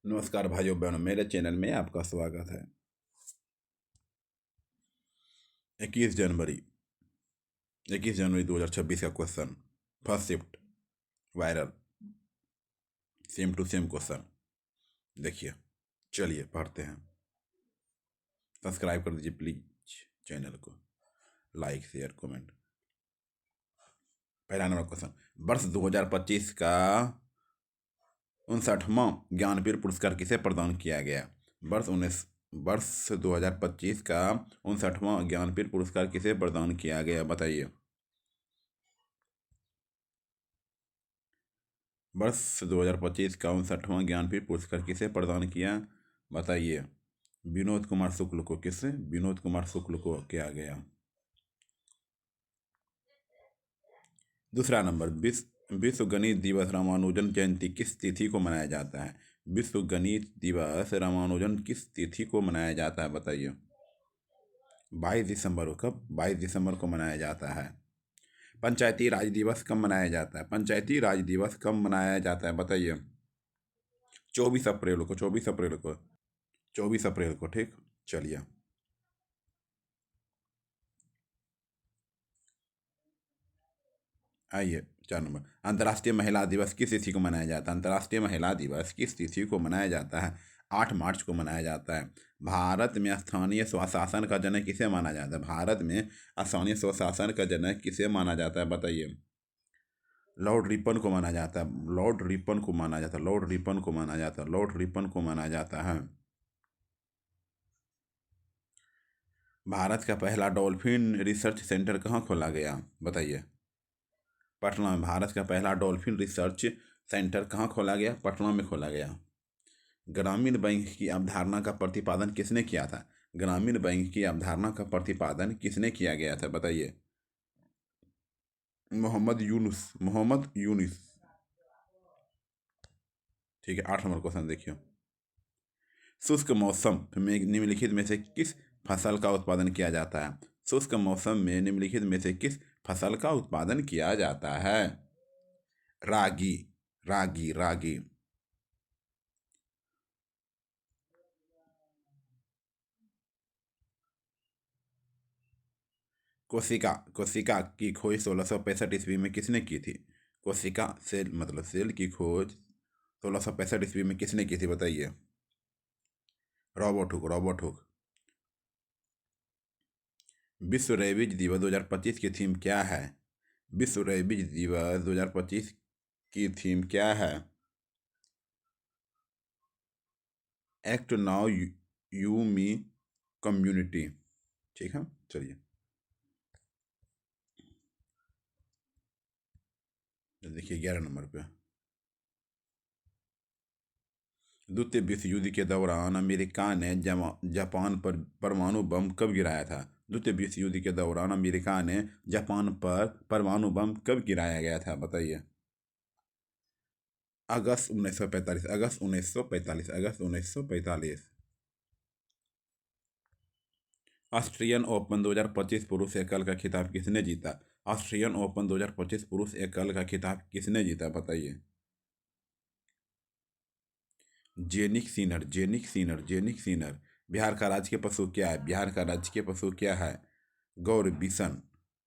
नमस्कार भाइयों बहनों, मेरे चैनल में आपका स्वागत है। 21 जनवरी 2026 का question, first shift viral, same to same question. देखिए, चलिए पढ़ते हैं। सब्सक्राइब कर दीजिए प्लीज चैनल को, लाइक शेयर कमेंट। पहला नंबर क्वेश्चन, वर्ष 2025 का 59वां ज्ञानपीठ पुरस्कार किसे प्रदान किया गया? वर्ष 2025 का 59वां ज्ञानपीठ पुरस्कार किसे प्रदान किया गया, बताइए। वर्ष 2025 का 59वां ज्ञानपीठ पुरस्कार किसे प्रदान किया, बताइए। विनोद कुमार शुक्ल को। किसे? विनोद कुमार शुक्ल को किया गया। दूसरा नंबर, विश्व गणित दिवस रामानुजन जयंती किस तिथि को मनाया जाता है? विश्व गणित दिवस रामानुजन किस तिथि को मनाया जाता है, बताइए। 22 दिसंबर को। कब? 22 दिसंबर को मनाया जाता है। पंचायती राज दिवस कब मनाया जाता है? पंचायती राज दिवस कब मनाया जाता है, बताइए। 24 अप्रैल को। 24 अप्रैल को। 24 अप्रैल को, ठीक। चलिए, आइए 4 नंबर, अंतर्राष्ट्रीय महिला दिवस किस तिथि को मनाया जाता है? अंतर्राष्ट्रीय महिला दिवस किस तिथि को मनाया जाता है? 8 मार्च को मनाया जाता है। भारत में स्थानीय स्वशासन का जनक किसे माना जाता है? भारत में स्थानीय स्वशासन का जनक किसे माना जाता है, बताइए। लॉर्ड रिपन को माना जाता है। लॉर्ड रिपन को माना जाता है। लॉर्ड रिपन को माना जाता है। लॉर्ड रिपन को माना जाता है। भारत का पहला डॉल्फिन रिसर्च सेंटर कहाँ खोला गया, बताइए। पटना में। भारत का पहला डॉल्फिन रिसर्च सेंटर कहाँ खोला गया? पटना में खोला गया। ग्रामीण बैंक की अवधारणा का प्रतिपादन किसने किया था? ग्रामीण बैंक की अवधारणा का प्रतिपादन किसने किया गया था, बताइए। मोहम्मद यूनुस। मोहम्मद यूनुस, ठीक है। 8 नंबर क्वेश्चन देखिए, शुष्क मौसम में निम्नलिखित में से किस फसल का उत्पादन किया जाता है? शुष्क मौसम में निम्नलिखित में से किस फसल का उत्पादन किया जाता है? रागी। रागी। रागी। कोशिका। कोशिका की खोज 1665 ईस्वी में किसने की थी? कोशिका सेल, मतलब सेल की खोज 1665 ईस्वी में किसने की थी, बताइए। Robert Hooke. Robert Hooke. विश्व रेबीज दिवस 2025 की थीम क्या है? विश्व रेबीज दिवस 2025 की थीम क्या है? Act now you me community, ठीक है। चलिए, देखिए 11 नंबर पे, द्वितीय विश्व युद्ध के दौरान अमेरिका ने जापान पर परमाणु बम कब गिराया था? द्वितीय विश्व युद्ध के दौरान अमेरिका ने जापान पर परमाणु बम कब गिराया गया था, बताइए। अगस्त 1945। अगस्त 1945। अगस्त 1945। ऑस्ट्रियन ओपन 2025 पुरुष एकल का खिताब किसने जीता? ऑस्ट्रियन ओपन 2025 पुरुष एकल का खिताब किसने जीता, बताइए। जेनिक सीनर। जेनिक सीनर। जेनिक सीनर। बिहार का राज्य के पशु क्या है? बिहार का राज्य के पशु क्या है? गौर बिशन।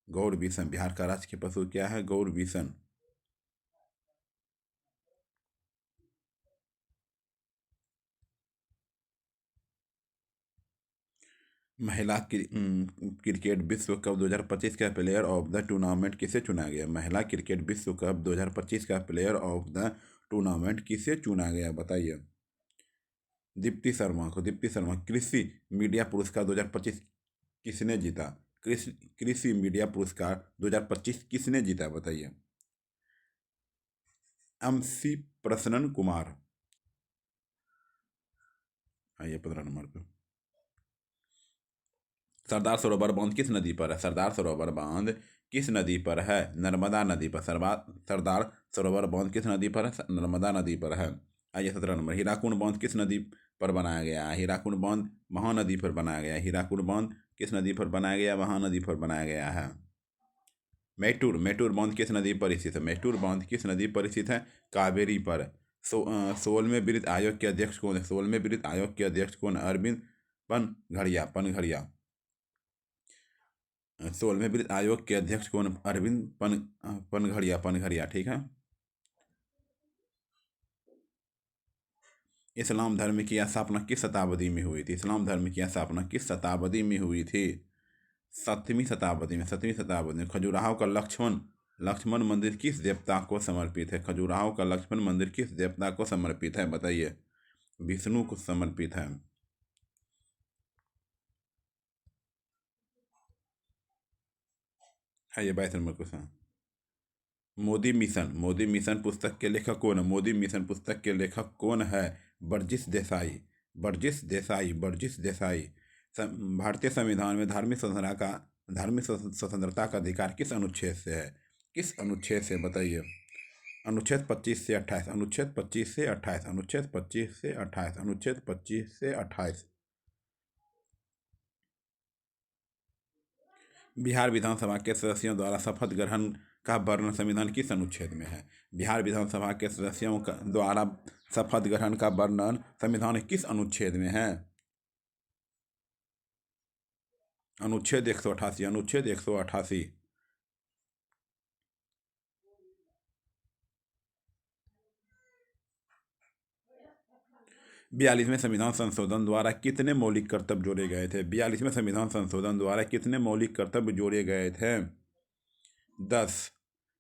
गौर बिशन। बिहार का राज्य के पशु क्या है? गौर बिशन। महिला क्रिकेट विश्व कप 2025 का प्लेयर ऑफ द टूर्नामेंट किसे चुना गया? महिला क्रिकेट विश्व कप 2025 का प्लेयर ऑफ द टूर्नामेंट किसे चुना गया, बताइए। दीप्ति शर्मा को। दीप्ति शर्मा। कृषि मीडिया पुरस्कार 2025 किसने जीता? कृषि कृषि मीडिया पुरस्कार 2025 किसने जीता, बताइए। MC प्रसन्न कुमार। आइए 15 नंबर पे, सरदार सरोवर बांध किस नदी पर है? सरदार सरोवर बांध किस नदी पर है? नर्मदा नदी पर। सरदार सरोवर बांध किस नदी पर है? नर्मदा नदी पर है। आइए 17 नंबर, हीराकुंड बांध किस नदी पर बनाया गया है? हीराकुंड बांध महानदी पर बनाया गया है। हीराकुंड बांध किस नदी पर बनाया गया? महानदी पर बनाया गया है। मैटूर। मैटूर बांध किस नदी पर स्थित है? मैटूर बांध किस नदी पर स्थित है? कावेरी पर। 16वें वित्त आयोग के अध्यक्ष कौन है? 16वें वित्त आयोग के अध्यक्ष कौन है? अरविंद पनघड़िया। 16वें वित्त आयोग के अध्यक्ष कौन? अरविंद पनघड़िया। ठीक है। इस्लाम धर्म की स्थापना किस शताब्दी में हुई थी? इस्लाम धर्म की स्थापना किस शताब्दी में हुई थी? 7वीं शताब्दी में। खजुराहो का लक्ष्मण मंदिर किस देवता को समर्पित है? खजुराहो का लक्ष्मण मंदिर किस देवता को समर्पित है? बताइए। विष्णु को समर्पित है। ये 22 नंबर क्वेश्चन। मोदी मिशन पुस्तक के लेखक कौन है? मोदी मिशन पुस्तक के लेखक कौन है? बर्जिस देसाई। भारतीय संविधान में धार्मिक स्वतंत्रता का अधिकार किस अनुच्छेद से है? किस अनुच्छेद से? बताइए। अनुच्छेद 25 से 28। अनुच्छेद 25 से 28। अनुच्छेद 25 से 28। अनुच्छेद 25 से 28। बिहार विधानसभा के सदस्यों द्वारा शपथ ग्रहण का वर्णन संविधान किस अनुच्छेद में है? बिहार विधानसभा के सदस्यों द्वारा शपथ ग्रहण का वर्णन संविधान किस अनुच्छेद में है? अनुच्छेद 188। अनुच्छेद 188। 42वें संविधान संशोधन द्वारा कितने मौलिक कर्तव्य जोड़े गए थे? 42वें संविधान संशोधन द्वारा कितने मौलिक कर्तव्य जोड़े गए थे? 10।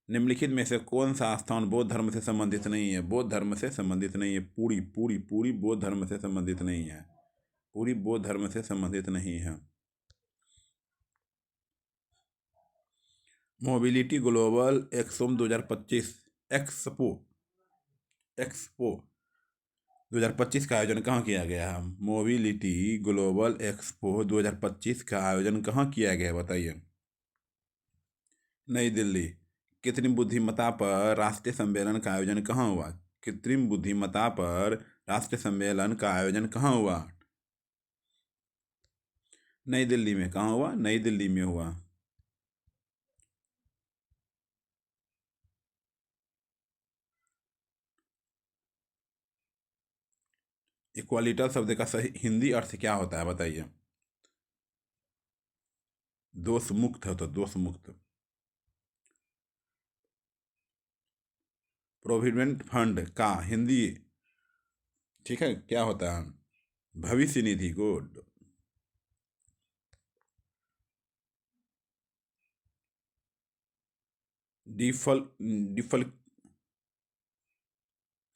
निम्नलिखित में से कौन सा स्थान बौद्ध धर्म से संबंधित नहीं है? बौद्ध धर्म से संबंधित नहीं है। पूरी बौद्ध धर्म से संबंधित नहीं है। पूरी बौद्ध धर्म से संबंधित नहीं है। मोबिलिटी ग्लोबल एक्सपो 2025 एक्सपो 2025 का आयोजन कहाँ किया गया है? मोबिलिटी ग्लोबल एक्सपो 2025 का आयोजन कहाँ किया गया? बताइए। नई दिल्ली। कृत्रिम बुद्धिमत्ता पर राष्ट्रीय सम्मेलन का आयोजन कहाँ हुआ? कृत्रिम बुद्धिमत्ता पर राष्ट्रीय सम्मेलन का आयोजन कहाँ हुआ? नई दिल्ली में। कहाँ हुआ? नई दिल्ली में हुआ। इक्वालिटर शब्द का सही हिंदी अर्थ क्या होता है? बताइए। दोष मुक्त हो तो दोष मुक्त। प्रोविडेंट फंड का हिंदी ठीक है क्या होता है? भविष्य निधि। गुड। डिफल डिफल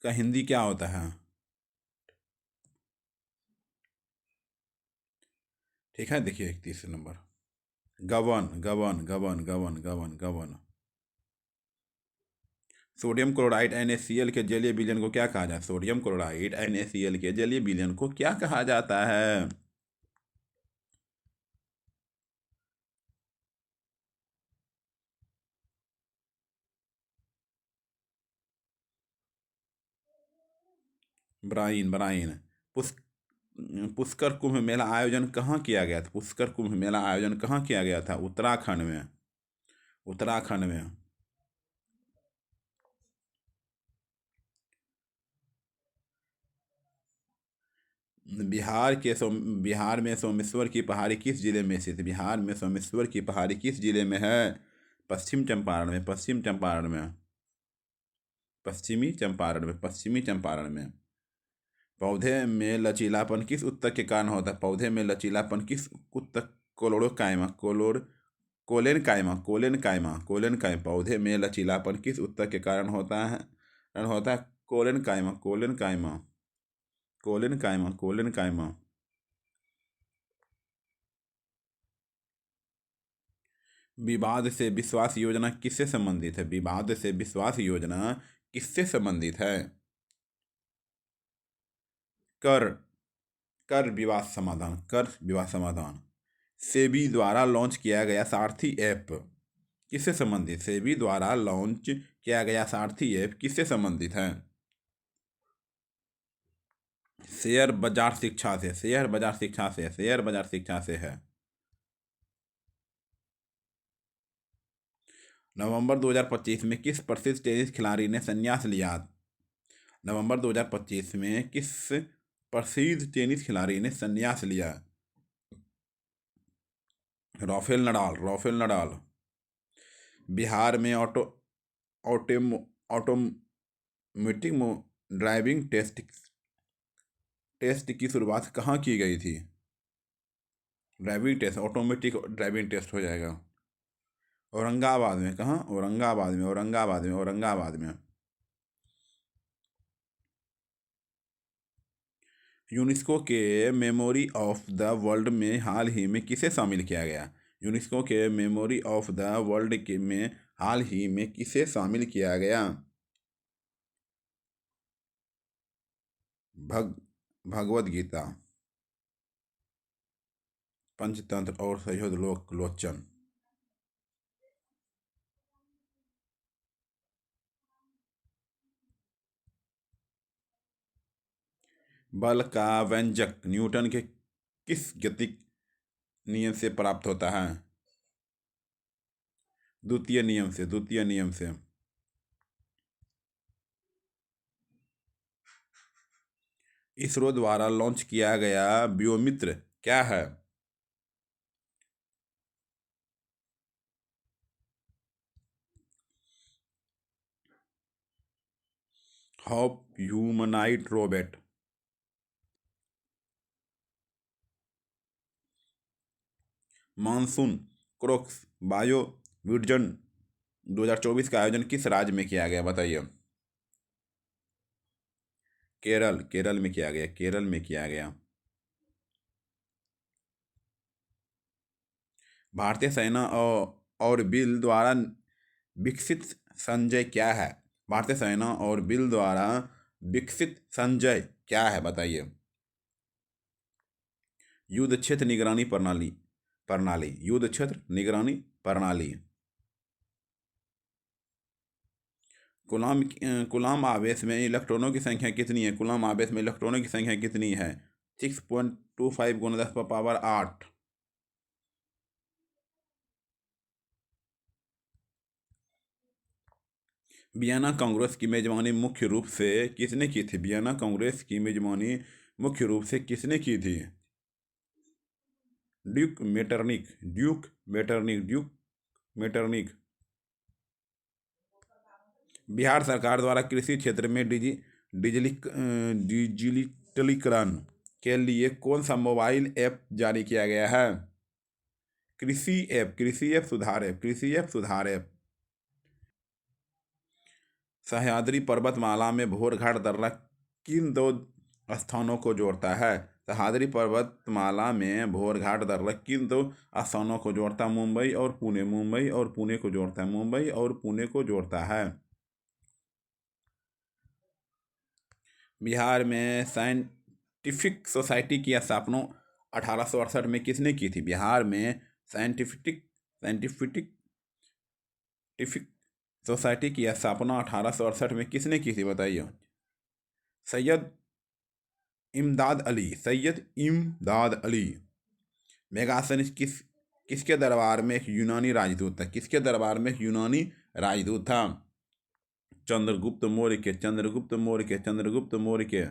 का हिंदी क्या होता है? ठीक है। देखिए 31 नंबर। गबन। सोडियम क्लोराइड NaCl के जलीय विलयन को क्या कहा जाता है? सोडियम क्लोराइड NaCl के जलीय विलयन को क्या कहा जाता है? ब्राइन। पुष्क पुष्कर कुंभ मेला आयोजन कहाँ किया गया था? पुष्कर कुंभ मेला आयोजन कहाँ किया गया था? उत्तराखंड में। उत्तराखंड में। बिहार में सोमेश्वर की पहाड़ी किस जिले में स्थित? बिहार में सोमेश्वर की पहाड़ी किस जिले में है? पश्चिम चंपारण में। पश्चिमी चंपारण में। पौधे में लचीलापन किस ऊतक के कारण होता है? पौधे में लचीलापन किस ऊतक? कोलेन कायमा। पौधे में लचीलापन किस ऊतक के कारण होता है? कोलेन कायमा। विवाद से विश्वास योजना किससे संबंधित है? विवाद से विश्वास योजना किससे संबंधित है? कर विवाद समाधान। सेबी द्वारा लॉन्च किया गया सारथी ऐप किससे संबंधित? सेबी द्वारा लॉन्च किया गया सारथी ऐप किससे संबंधित है? शेयर बाजार शिक्षा से है। नवंबर 2025 में किस प्रसिद्ध टेनिस खिलाड़ी ने संन्यास लिया? नवंबर 2025 में किस प्रसिद्ध टेनिस खिलाड़ी ने संन्यास लिया? Rafael Nadal. बिहार में ऑटोमेटिक ड्राइविंग टेस्ट की शुरुआत कहाँ की गई थी? Driving test, automatic driving test हो जाएगा। औरंगाबाद में। कहाँ? औरंगाबाद में। यूनेस्को के मेमोरी ऑफ द वर्ल्ड में हाल ही में किसे शामिल किया गया? यूनेस्को के मेमोरी ऑफ द वर्ल्ड में हाल ही में किसे शामिल किया गया? भगवद गीता, पंचतंत्र और सह्योद लोचन। बल का व्यंजक न्यूटन के किस गतिक नियम से प्राप्त होता है? द्वितीय नियम से। इसरो द्वारा लॉन्च किया गया व्योमित्र क्या है? Half humanoid robot. Monsoon crocs bio vision 2024 का आयोजन किस राज्य में किया गया? बताइए। केरल में किया गया। भारतीय सेना और बिल द्वारा विकसित संजय क्या है? भारतीय सेना और बिल द्वारा विकसित संजय क्या है? बताइए। युद्ध क्षेत्र निगरानी प्रणाली। युद्ध क्षेत्र निगरानी प्रणाली। कूलाम आवेश में इलेक्ट्रॉनों की संख्या कितनी है? कूलाम आवेश में इलेक्ट्रॉनों की संख्या कितनी है? 6.25 × 10⁻8। वियना कांग्रेस की मेजबानी मुख्य रूप से किसने की थी? वियना कांग्रेस की मेजबानी मुख्य रूप से किसने की थी? Duke Metternich. बिहार सरकार द्वारा कृषि क्षेत्र में डिजिटलीकरण के लिए कौन सा मोबाइल ऐप जारी किया गया है? कृषि ऐप सुधार ऐप। सह्याद्री पर्वतमाला में भोरघाट दर्रा किन दो स्थानों को जोड़ता है? सह्याद्री पर्वतमाला में भोरघाट दर्रा किन दो स्थानों को जोड़ता है? मुंबई और पुणे को जोड़ता है। बिहार में साइंटिफिक सोसाइटी की स्थापना 1868 में किसने की थी? बिहार में साइंटिफिक सोसाइटी की स्थापना 1868 में किसने की थी? बताइए। सैयद इमदाद अली। मेगास्थनीज किसके दरबार में एक यूनानी राजदूत था? चंद्रगुप्त मौर्य के।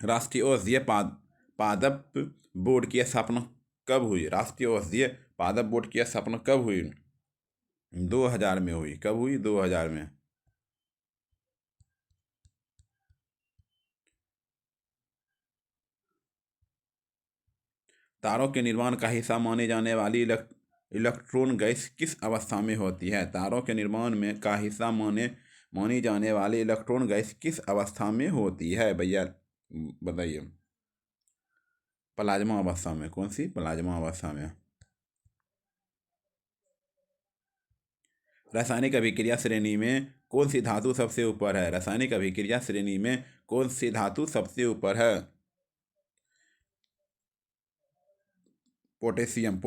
राष्ट्रीय औषधीय पादप बोर्ड की स्थापना कब हुई? 2000 में हुई। कब हुई? 2000 में। तारों के निर्माण का हिस्सा मानी जाने वाली इलेक्ट्रॉन गैस किस अवस्था में होती है? तारों के निर्माण में का हिस्सा मानी जाने वाली इलेक्ट्रॉन गैस किस अवस्था में होती है भैया? बताइए। प्लाज्मा अवस्था में। कौन सी? प्लाज्मा अवस्था में। रासायनिक अभिक्रिया श्रेणी में कौन सी धातु सबसे ऊपर है? रासायनिक अभिक्रिया श्रेणी में कौन सी धातु सबसे ऊपर है? पोटेशियम।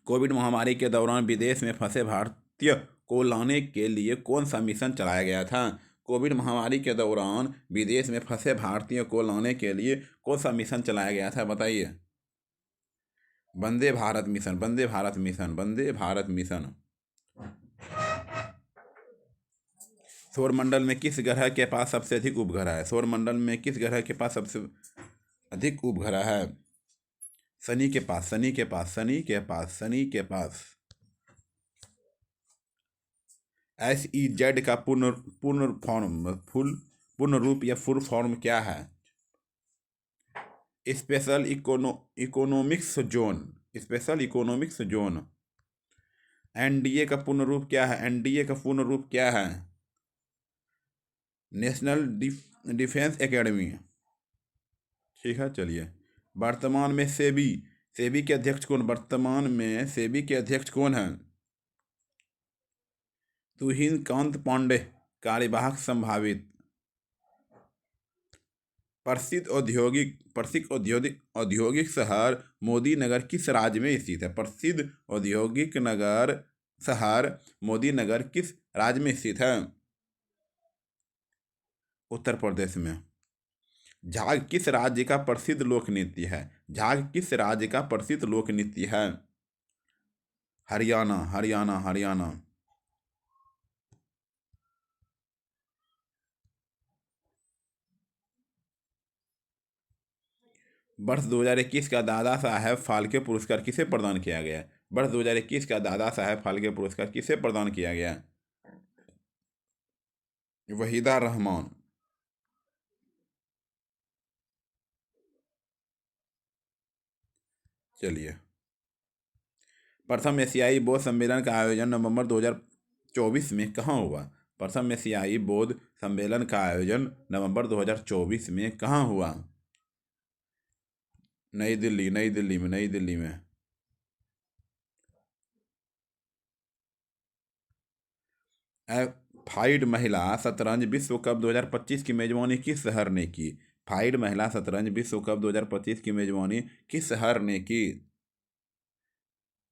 कोविड महामारी के दौरान विदेश में फंसे भारतीय को लाने के लिए कौन सा मिशन चलाया गया था? कोविड महामारी के दौरान विदेश में फंसे भारतीयों को लाने के लिए कौन सा मिशन चलाया गया था, बताइए। Vande Bharat mission, Vande Bharat mission, Vande Bharat mission. सौरमंडल में किस ग्रह के पास सबसे अधिक उपग्रह है? सौरमंडल में किस ग्रह के पास सबसे अधिक उपग्रह है? शनि के पास, शनि के पास, शनि के पास, शनि के पास। SEZ का पूर्ण फॉर्म, पूर्ण रूप या फुल फॉर्म क्या है? Special economics zone, special economics zone. NDA का पूर्ण रूप क्या है? NDA का पूर्ण रूप क्या है? National defence academy. ठीक है, चलिए। वर्तमान में सेबी, सेबी के अध्यक्ष कौन? वर्तमान में सेबी के अध्यक्ष कौन है? तुहिन कांत पांडे, कार्यवाहक संभावित। प्रसिद्ध औद्योगिक शहर मोदी नगर किस राज्य में स्थित है? प्रसिद्ध औद्योगिक नगर शहर मोदी नगर किस राज्य में स्थित है? उत्तर प्रदेश में। झाग किस राज्य का प्रसिद्ध लोक नृत्य है? झाग किस राज्य का प्रसिद्ध लोक नृत्य है? हरियाणा, हरियाणा, हरियाणा। वर्ष 2021 का दादा साहेब फाल्के पुरस्कार किसे प्रदान किया गया? वर्ष 2021 का दादा साहेब फाल्के पुरस्कार किसे प्रदान किया गया? वहीदा रहमान। चलिए। प्रथम एशियाई बौद्ध सम्मेलन का आयोजन नवंबर 2024 में कहाँ हुआ? प्रथम एशियाई बौद्ध सम्मेलन का आयोजन नवंबर 2024 में कहाँ हुआ? नई दिल्ली, नई दिल्ली में, नई दिल्ली में। फाइड महिला शतरंज विश्व कप 2025 की मेजबानी किस शहर ने की? फाइड महिला शतरंज विश्व कप 2025 की मेजबानी किस शहर ने की?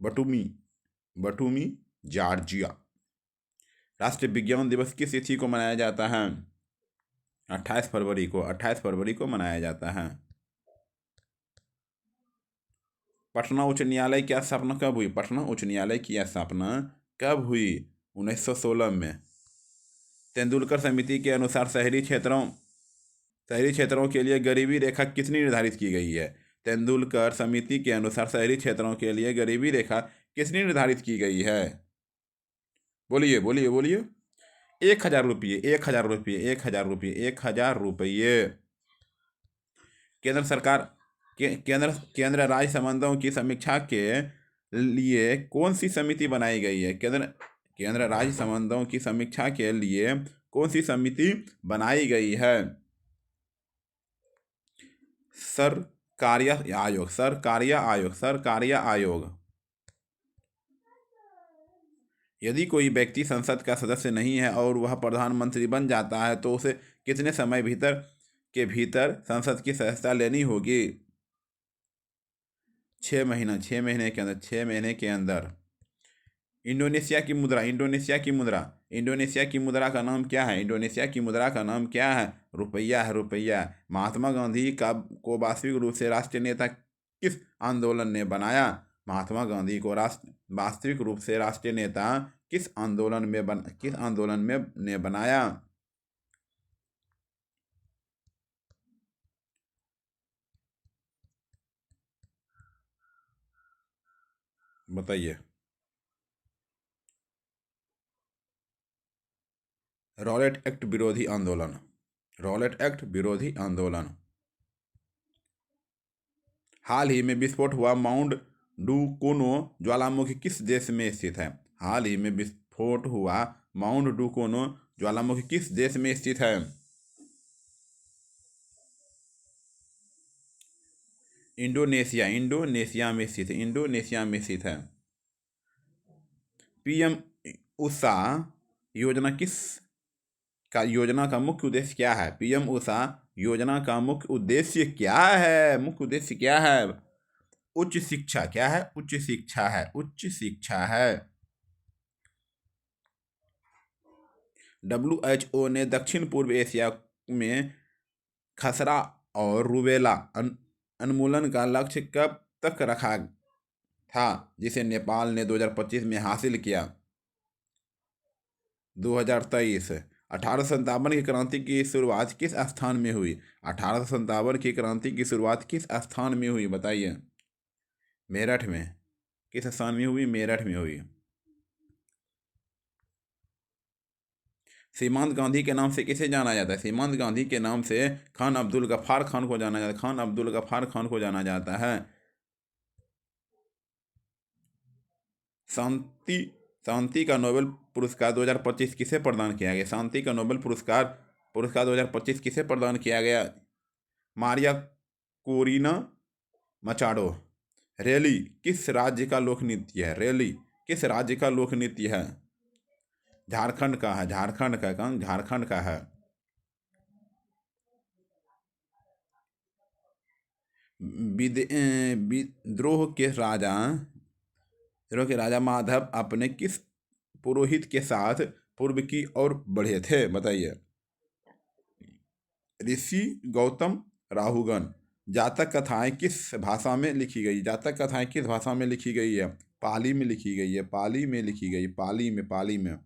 बटुमी, बटुमी, जॉर्जिया। राष्ट्रीय विज्ञान दिवस किस तिथि को मनाया जाता है? 28 फरवरी को, 28 फरवरी को मनाया जाता है। पटना उच्च न्यायालय की स्थापना कब हुई? पटना उच्च न्यायालय की स्थापना कब हुई? 1916 में। तेंदुलकर समिति के अनुसार शहरी क्षेत्रों के लिए गरीबी रेखा कितनी निर्धारित की गई है? तेंदुलकर समिति के अनुसार शहरी क्षेत्रों के लिए गरीबी रेखा कितनी निर्धारित की गई है? बोलिए, बोलिए, बोलिए। 1,000 रुपये, 1,000 रुपये, 1,000 रुपये, 1,000 रुपये। केंद्र सरकार केंद्र राज्य संबंधों की समीक्षा के लिए कौन सी समिति बनाई गई है? केंद्र राज्य संबंधों की समीक्षा के लिए कौन सी समिति बनाई गई है? सरकार्य आयोग, सरकार्य आयोग, सरकार्य आयोग। यदि कोई व्यक्ति संसद का सदस्य नहीं है और वह प्रधानमंत्री बन जाता है तो उसे कितने समय के भीतर संसद की सदस्यता लेनी होगी? 6 महीना, 6 महीने के अंदर, 6 महीने के अंदर। इंडोनेशिया की मुद्रा, इंडोनेशिया की मुद्रा, इंडोनेशिया की मुद्रा का नाम क्या है? इंडोनेशिया की मुद्रा का नाम क्या है? रुपया है, रुपया। महात्मा गांधी को वास्तविक रूप से राष्ट्रीय नेता किस आंदोलन ने बनाया? महात्मा गांधी को वास्तविक रूप से राष्ट्रीय नेता किस आंदोलन में ने बनाया? बताइए। रॉलेट एक्ट विरोधी आंदोलन, रॉलेट एक्ट विरोधी आंदोलन। हाल ही में विस्फोट हुआ माउंट डुकोनो ज्वालामुखी किस देश में स्थित है? हाल ही में विस्फोट हुआ माउंट डुकोनो ज्वालामुखी किस देश में स्थित है? इंडोनेशिया, इंडोनेशिया में स्थित है, इंडोनेशिया में स्थित है। पीएम उषा योजना का मुख्य उद्देश्य क्या है? पीएम उषा योजना का मुख्य उद्देश्य क्या है? मुख्य उद्देश्य क्या है? उच्च शिक्षा। क्या है? उच्च शिक्षा है, उच्च शिक्षा है। WHO ने दक्षिण पूर्व एशिया में खसरा और रूबेला उन्मूलन का लक्ष्य कब तक रखा था, जिसे नेपाल ने 2025 में हासिल किया? 2023। 1857 की क्रांति की शुरुआत किस स्थान में हुई? 1857 की क्रांति की शुरुआत किस स्थान में हुई, बताइए? मेरठ में। किस स्थान में हुई? मेरठ में हुई। सीमांत गांधी के नाम से किसे जाना जाता है? सीमांत गांधी के नाम से खान अब्दुल गफ्फार खान को जाना जाता है। खान अब्दुल गफ्फार खान को जाना जाता है। शांति शांति का नोबेल पुरस्कार 2025 किसे प्रदान किया गया? शांति का नोबेल पुरस्कार 2025 किसे प्रदान किया गया? Maria Corina Machado. रैली किस राज्य का लोक नृत्य है? रैली किस राज्य का लोक नृत्य है? झारखंड का है। झारखंड का कौन? झारखंड का है। विद्रोह के राजा माधव अपने किस पुरोहित के साथ पूर्व की ओर बढ़े थे, बताइए? ऋषि गौतम राहुगण। जातक कथाएं किस भाषा में लिखी गई? जातक कथाएं किस भाषा में लिखी गई है? पाली में लिखी गई है। पाली में लिखी गई। पाली में।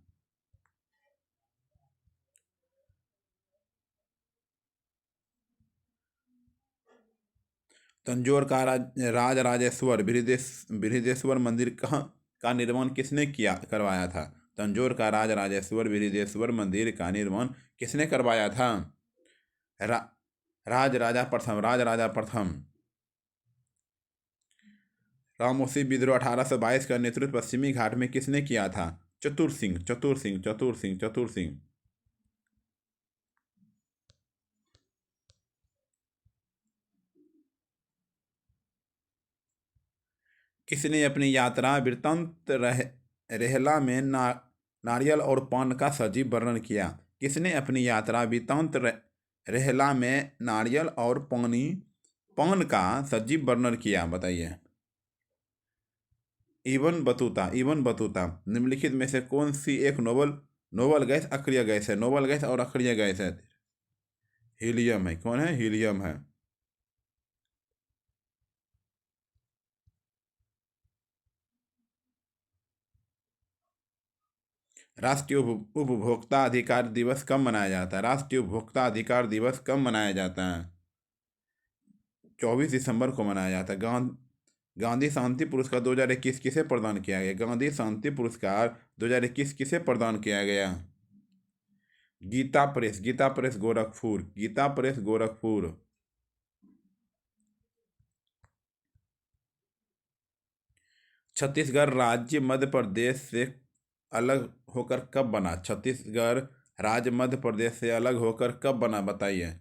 तंजौर का राजराजेश्वर बृहदेश्वर मंदिर कहाँ का निर्माण किसने करवाया था? तंजौर का राजराजेश्वर बृहदेश्वर मंदिर का निर्माण किसने करवाया था? रा, राजराजा प्रथम। रामोसी विद्रोह 1822 का नेतृत्व पश्चिमी घाट में किसने किया था? चतुर सिंह। किसने अपनी यात्रा वृत्तांत रेहला में नारियल और पान का सजीव वर्णन किया? किसने अपनी यात्रा वृत्तांत रेहला में नारियल और पान का सजीव वर्णन किया, बताइए? Ibn Battuta. निम्नलिखित में से कौन सी एक नोबल गैस अक्रिय गैस है? नोबल गैस और अक्रिय गैस है। हीलियम है। कौन है? हीलियम है। राष्ट्रीय उपभोक्ता अधिकार दिवस कब मनाया जाता है? राष्ट्रीय उपभोक्ता अधिकार दिवस कब मनाया जाता है? 24 दिसंबर को मनाया जाता है। गांधी शांति पुरस्कार 2021 किसे प्रदान किया गया? गांधी शांति पुरस्कार 2021 किसे प्रदान किया गया? गीता प्रेस गोरखपुर। छत्तीसगढ़ राज्य मध्य प्रदेश से अलग होकर कब बना? छत्तीसगढ़ राज्य मध्य प्रदेश से अलग होकर कब बना, बताइए?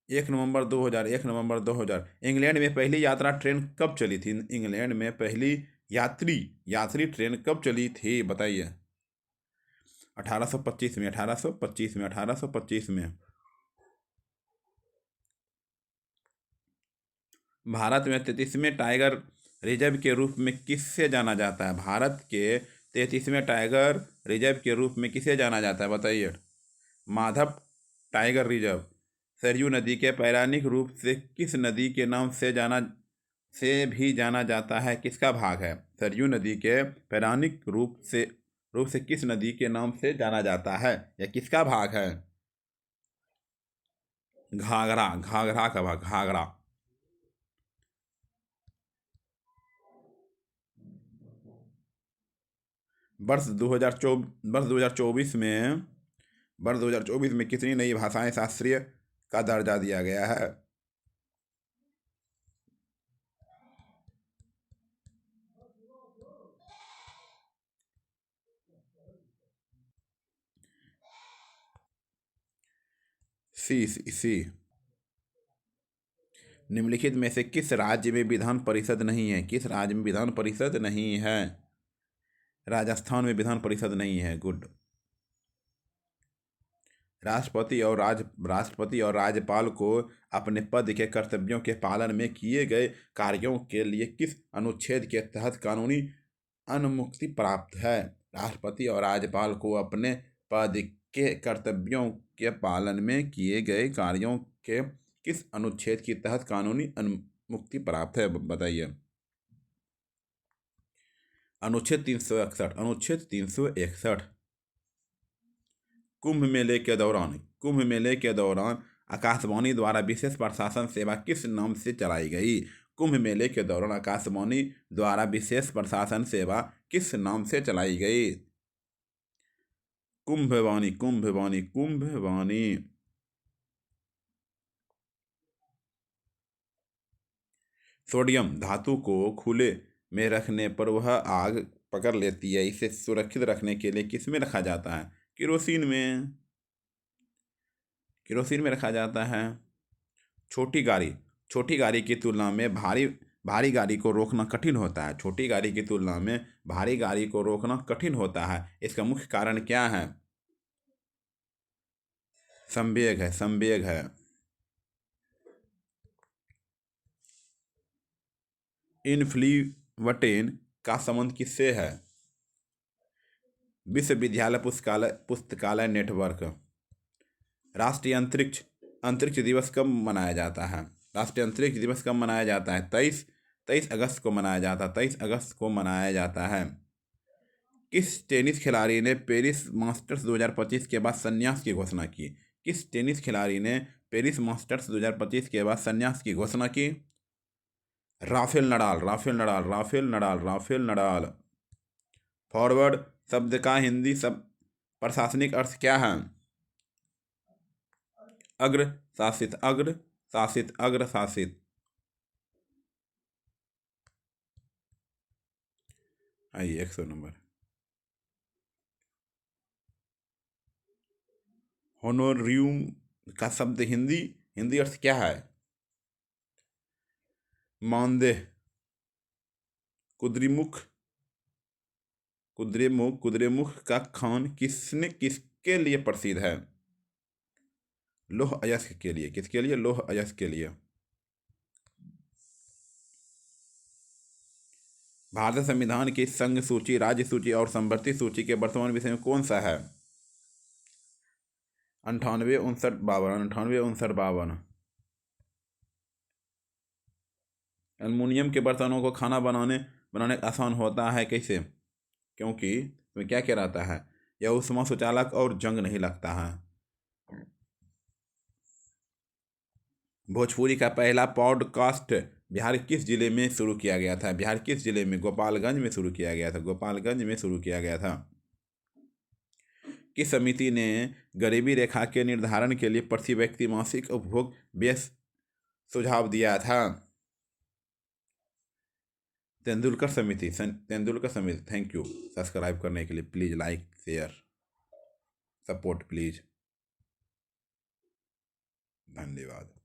1 नवंबर 2000। इंग्लैंड में पहली यात्रा ट्रेन कब चली थी? इंग्लैंड में पहली यात्री ट्रेन कब चली थी, बताइए? 1825 में। भारत में 33वें टाइगर रिजर्व के रूप में किससे जाना जाता है? भारत के 33वें टाइगर रिजर्व के रूप में किसे जाना जाता है, बताइए? Madhav tiger reserve. सरयू नदी के पौराणिक रूप से किस नदी के नाम से भी जाना जाता है? किसका भाग है? सरयू नदी के पौराणिक रूप से किस नदी के नाम से जाना जाता है या किसका भाग है? घाघरा का भाग। घाघरा। वर्ष 2024 में कितनी नई भाषाएं शास्त्रीय का दर्जा दिया गया है? सी। निम्नलिखित में से किस राज्य में विधान परिषद नहीं है? किस राज्य में विधान परिषद नहीं है? राजस्थान में विधान परिषद नहीं है। गुड। राष्ट्रपति और राज्यपाल को अपने पद के कर्तव्यों के पालन में किए गए कार्यों के लिए किस अनुच्छेद के तहत कानूनी अनुमुक्ति प्राप्त है? राष्ट्रपति और राज्यपाल को अपने पद के कर्तव्यों के पालन में किए गए कार्यों के किस अनुच्छेद के तहत कानूनी मुक्ति प्राप्त है, बताइए। अनुच्छेद 361। अनुच्छेद 361। कुंभ मेले के दौरान आकाशवाणी द्वारा विशेष प्रशासन सेवा किस नाम से चलाई गई? कुंभ मेले के दौरान आकाशवाणी द्वारा विशेष प्रशासन सेवा किस नाम से चलाई गई? कुंभवाणी, कुंभवाणी, कुंभवाणी। सोडियम धातु को खुले में रखने पर वह आग पकड़ लेती है। इसे सुरक्षित रखने के लिए किस में रखा जाता है? केरोसिन में। केरोसिन में रखा जाता है। छोटी गाड़ी की तुलना में भारी गाड़ी को रोकना कठिन होता है। छोटी गाड़ी की तुलना में भारी गाड़ी को रोकना कठिन होता है। इसका मुख्य कारण क्या है? संवेग है, संवेग है। इनफ्लीवटेन का संबंध किससे है? विश्वविद्यालय पुस्तकालय नेटवर्क। राष्ट्रीय अंतरिक्ष दिवस कब मनाया जाता है? राष्ट्रीय अंतरिक्ष दिवस कब मनाया जाता है? 23 अगस्त को मनाया जाता है। 23 अगस्त को मनाया जाता है। किस टेनिस खिलाड़ी ने पेरिस मास्टर्स 2025 के बाद संन्यास की घोषणा की? किस टेनिस खिलाड़ी ने पेरिस मास्टर्स 2025 के बाद संन्यास की घोषणा की? Rafael Nadal, Rafael Nadal, Rafael Nadal, Rafael Nadal. Forward शब्द का हिंदी प्रशासनिक अर्थ क्या है? अग्र शासित, अग्र शासित, अग्र शासित। आइए 100 नंबर। होनोरियम का शब्द हिंदी अर्थ क्या है? मानदेय, कुद्रेमुख का खान किसके लिए प्रसिद्ध है? लौह अयस्क के लिए। किसके लिए? लौह अयस्क के लिए। भारतीय संविधान की संघ सूची, राज्य सूची और संवर्ती सूची के वर्तमान विषय में कौन सा है? 98, 59, 52। 98, 59, 52। एल्युमिनियम के बर्तनों को खाना बनाने आसान होता है कैसे? क्योंकि इसमें क्या क्या रहता है? यह ऊष्मा सुचालक और जंग नहीं लगता है। भोजपुरी का पहला पॉडकास्ट बिहार किस जिले में शुरू किया गया था? बिहार किस जिले में? गोपालगंज में शुरू किया गया था। गोपालगंज में शुरू किया गया था। किस समिति ने गरीबी रेखा के निर्धारण के लिए प्रति व्यक्ति मासिक उपभोग व्यय सुझाव दिया था? तेंदुलकर समिति। थैंक यू सब्सक्राइब करने के लिए। Please like, share, support please. धन्यवाद।